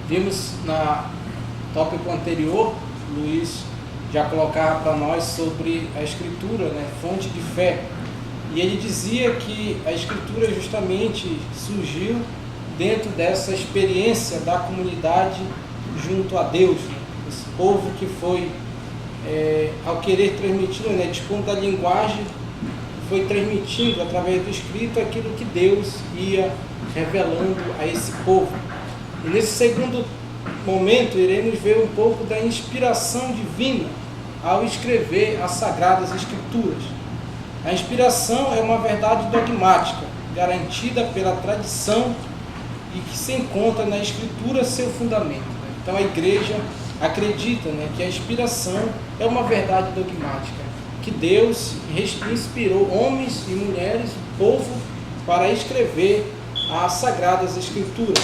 Vimos na tópico anterior, Luiz já colocava para nós sobre a Escritura, né, fonte de fé. E ele dizia que a Escritura justamente surgiu dentro dessa experiência da comunidade junto a Deus, né? Esse povo que foi, ao querer transmitir, né, dispondo da linguagem, foi transmitindo através do escrito aquilo que Deus ia revelando a esse povo. E nesse segundo momento iremos ver um pouco da inspiração divina ao escrever as Sagradas Escrituras. A inspiração é uma verdade dogmática, garantida pela tradição e que se encontra na Escritura seu fundamento. Então a igreja acredita, né, que a inspiração é uma verdade dogmática, que Deus inspirou homens e mulheres, povo, para escrever as Sagradas Escrituras.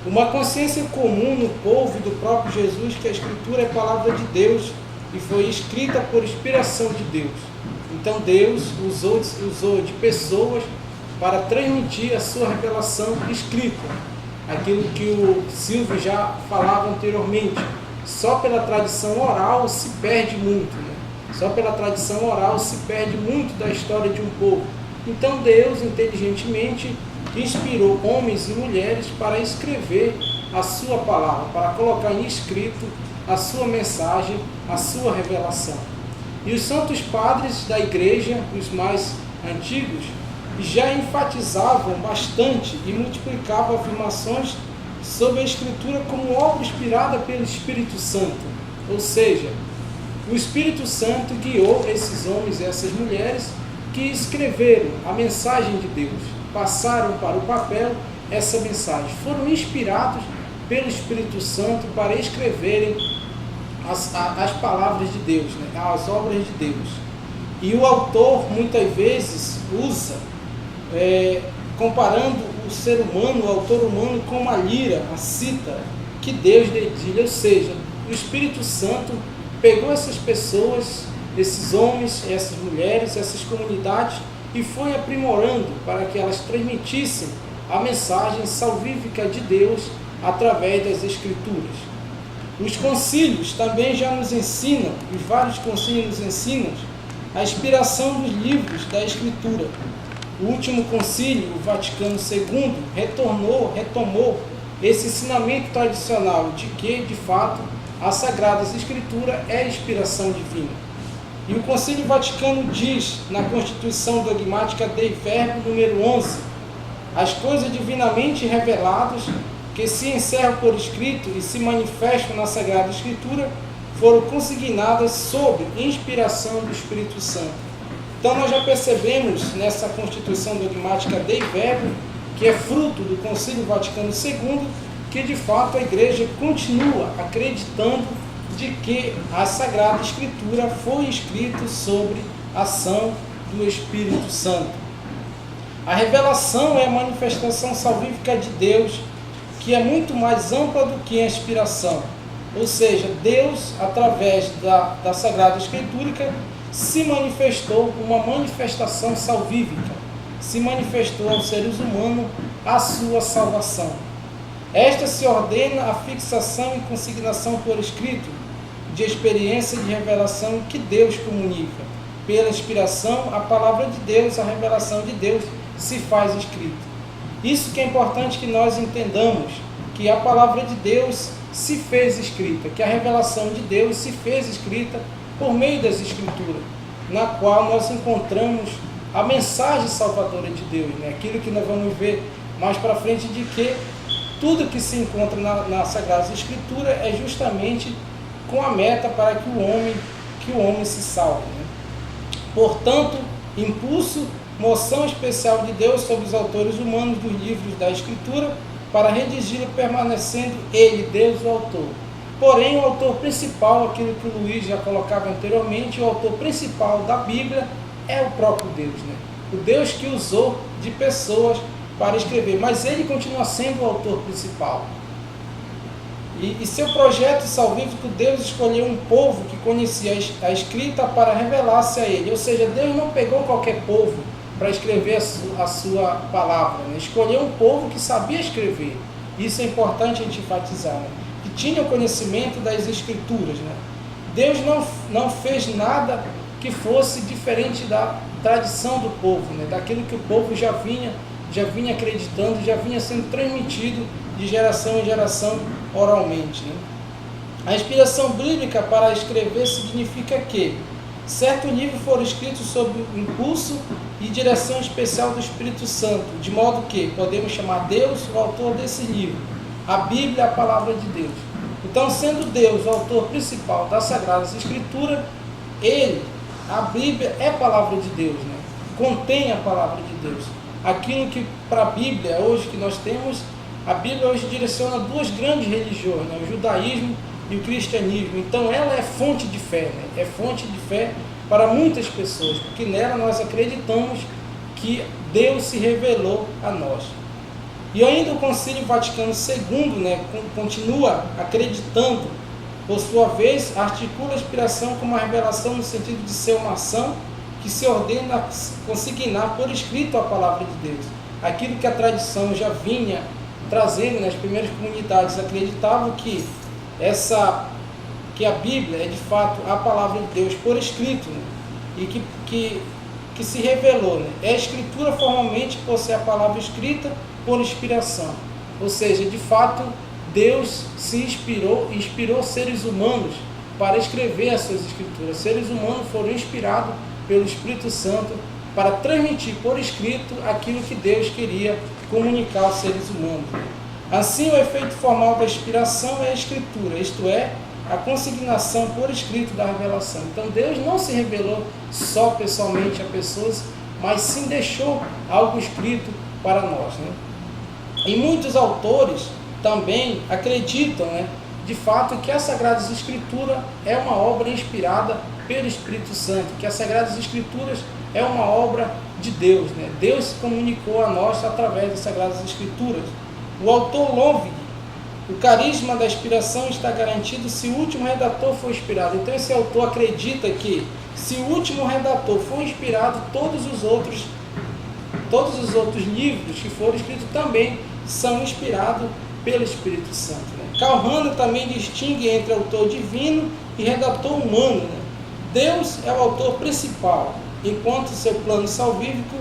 Uma consciência comum no povo e do próprio Jesus que a Escritura é a palavra de Deus e foi escrita por inspiração de Deus. Então Deus usou de pessoas para transmitir a sua revelação escrita. Aquilo que o Silvio já falava anteriormente. Só pela tradição oral se perde muito, né? Só pela tradição oral se perde muito da história de um povo. Então Deus, inteligentemente, inspirou homens e mulheres para escrever a sua palavra, para colocar em escrito a sua mensagem, a sua revelação. E os santos padres da igreja, os mais antigos, já enfatizavam bastante e multiplicavam afirmações sobre a Escritura como obra inspirada pelo Espírito Santo. Ou seja, o Espírito Santo guiou esses homens e essas mulheres que escreveram a mensagem de Deus, passaram para o papel essa mensagem, foram inspirados pelo Espírito Santo para escreverem as palavras de Deus, né? As obras de Deus. E o autor muitas vezes usa, comparando o ser humano, o autor humano, com uma lira, a cítara, que Deus dedilha, ou seja, o Espírito Santo pegou essas pessoas, esses homens, essas mulheres, essas comunidades e foi aprimorando para que elas transmitissem a mensagem salvífica de Deus através das Escrituras. Os concílios também já nos ensinam, os vários concílios nos ensinam a inspiração dos livros da Escritura. O último concílio, o Vaticano II, retomou esse ensinamento tradicional de que, de fato, a Sagrada Escritura é inspiração divina. E o Concílio Vaticano diz, na Constituição Dogmática Dei Verbum número 11, as coisas divinamente reveladas que se encerram por escrito e se manifestam na Sagrada Escritura foram consignadas sob inspiração do Espírito Santo. Então nós já percebemos nessa Constituição Dogmática Dei Verbum, que é fruto do Concílio Vaticano II, que de fato a Igreja continua acreditando de que a Sagrada Escritura foi escrita sobre a ação do Espírito Santo. A revelação é a manifestação salvífica de Deus, que é muito mais ampla do que a inspiração. Ou seja, Deus, através da Sagrada Escritura, se manifestou uma manifestação salvífica, se manifestou aos seres humanos a sua salvação. Esta se ordena a fixação e consignação por escrito de experiência de revelação que Deus comunica. Pela inspiração, a palavra de Deus, a revelação de Deus se faz escrita. Isso que é importante que nós entendamos, que a palavra de Deus se fez escrita, que a revelação de Deus se fez escrita por meio das Escrituras, na qual nós encontramos a mensagem salvadora de Deus, né? Aquilo que nós vamos ver mais para frente, de que tudo que se encontra na Sagrada Escritura é justamente com a meta para que o homem se salve, né? Portanto, impulso, moção especial de Deus sobre os autores humanos dos livros da Escritura para redigi-lo permanecendo ele, Deus, o autor. Porém, o autor principal, aquilo que o Luiz já colocava anteriormente, o autor principal da Bíblia é o próprio Deus, né? O Deus que usou de pessoas para escrever, mas ele continua sendo o autor principal. E seu projeto salvífico, Deus escolheu um povo que conhecia a escrita para revelar-se a ele. Ou seja, Deus não pegou qualquer povo para escrever a sua palavra, né? Escolheu um povo que sabia escrever. Isso é importante a gente enfatizar, né? Que tinham conhecimento das Escrituras, né? Deus não fez nada que fosse diferente da tradição do povo, né? Daquilo que o povo já vinha acreditando, já vinha sendo transmitido de geração em geração oralmente, né? A inspiração bíblica para escrever significa que certo livro foram escritos sob o impulso e direção especial do Espírito Santo, de modo que podemos chamar Deus o autor desse livro. A Bíblia é a palavra de Deus. Então, sendo Deus o autor principal das Sagradas Escrituras, a Bíblia é a palavra de Deus, né? Contém a palavra de Deus. Aquilo que para a Bíblia hoje que nós temos, a Bíblia hoje direciona duas grandes religiões, né? O judaísmo e o cristianismo. Então ela é fonte de fé, né? É fonte de fé para muitas pessoas, porque nela nós acreditamos que Deus se revelou a nós. E ainda o Concílio Vaticano II, né, continua acreditando, por sua vez, articula a inspiração como uma revelação no sentido de ser uma ação que se ordena a consignar por escrito a palavra de Deus. Aquilo que a tradição já vinha trazendo, nas primeiras comunidades acreditavam que a Bíblia é de fato a palavra de Deus por escrito, né? E que se revelou, né? É a Escritura formalmente por ser a palavra escrita por inspiração, ou seja, de fato Deus se inspirou seres humanos para escrever as suas Escrituras. Seres humanos foram inspirados pelo Espírito Santo para transmitir por escrito aquilo que Deus queria comunicar aos seres humanos. Assim, o efeito formal da inspiração é a Escritura, isto é, a consignação por escrito da revelação. Então Deus não se revelou só pessoalmente a pessoas, mas sim deixou algo escrito para nós, né? E muitos autores também acreditam, né, de fato, que a Sagradas Escrituras é uma obra inspirada pelo Espírito Santo, que as Sagradas Escrituras é uma obra de Deus, né? Deus se comunicou a nós através das Sagradas Escrituras. O autor Lovejoy, o carisma da inspiração está garantido se o último redator for inspirado. Então esse autor acredita que se o último redator for inspirado, todos os outros livros que foram escritos também são inspirados pelo Espírito Santo, né? Calhoun também distingue entre autor divino e redator humano, né? Deus é o autor principal, enquanto seu plano salvífico,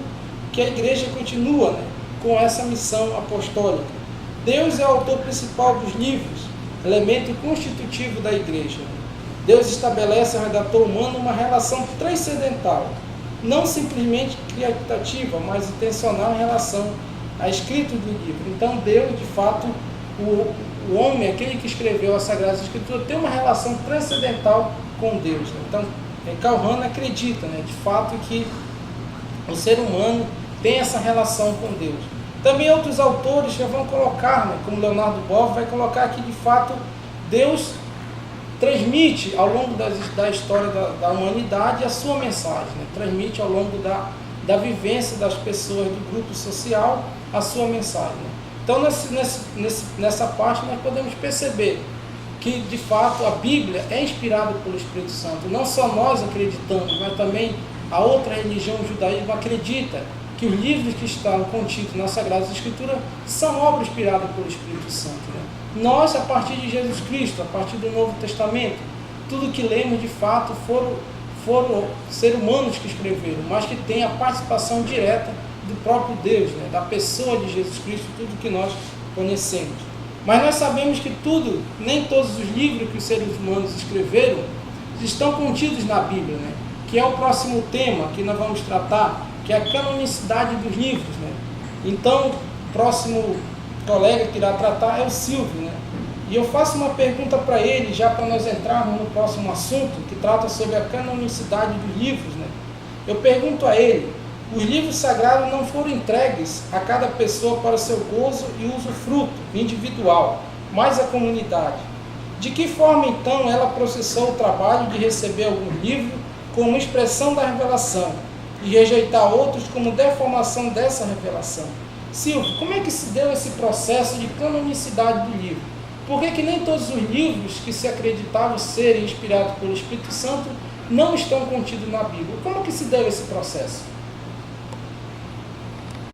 que a igreja continua, né, com essa missão apostólica. Deus é o autor principal dos livros, elemento constitutivo da igreja. Deus estabelece ao redator humano uma relação transcendental, não simplesmente criativa, mas intencional em relação à escrita do livro. Então Deus, de fato, o homem, aquele que escreveu a Sagrada Escritura, tem uma relação transcendental com Deus, né? Então Calhoun acredita, né, de fato, que o ser humano tem essa relação com Deus. Também outros autores já vão colocar, né, como Leonardo Boff vai colocar que de fato Deus transmite ao longo da história da humanidade a sua mensagem, né? Transmite ao longo da vivência das pessoas do grupo social a sua mensagem, né? Então nessa parte nós podemos perceber que de fato a Bíblia é inspirada pelo Espírito Santo. Não só nós acreditamos, mas também a outra religião, o judaísmo, acredita que os livros que estão contidos nas Sagradas Escrituras são obras inspiradas pelo Espírito Santo, né? Nós, a partir de Jesus Cristo, a partir do Novo Testamento, tudo que lemos de fato foram seres humanos que escreveram, mas que tem a participação direta do próprio Deus, né? Da pessoa de Jesus Cristo, tudo que nós conhecemos. Mas nós sabemos que nem todos os livros que os seres humanos escreveram estão contidos na Bíblia, né? Que é o próximo tema que nós vamos tratar, que é a canonicidade dos livros, né? Então, o próximo colega que irá tratar é o Silvio, né? E eu faço uma pergunta para ele, já para nós entrarmos no próximo assunto, que trata sobre a canonicidade dos livros, né? Eu pergunto a ele: os livros sagrados não foram entregues a cada pessoa para o seu gozo e usufruto individual, mas à comunidade. De que forma, então, ela processou o trabalho de receber algum livro como expressão da revelação e rejeitar outros como deformação dessa revelação? Silvio, como é que se deu esse processo de canonicidade do livro? Por que nem todos os livros que se acreditavam serem inspirados pelo Espírito Santo não estão contidos na Bíblia? Como que se deu esse processo?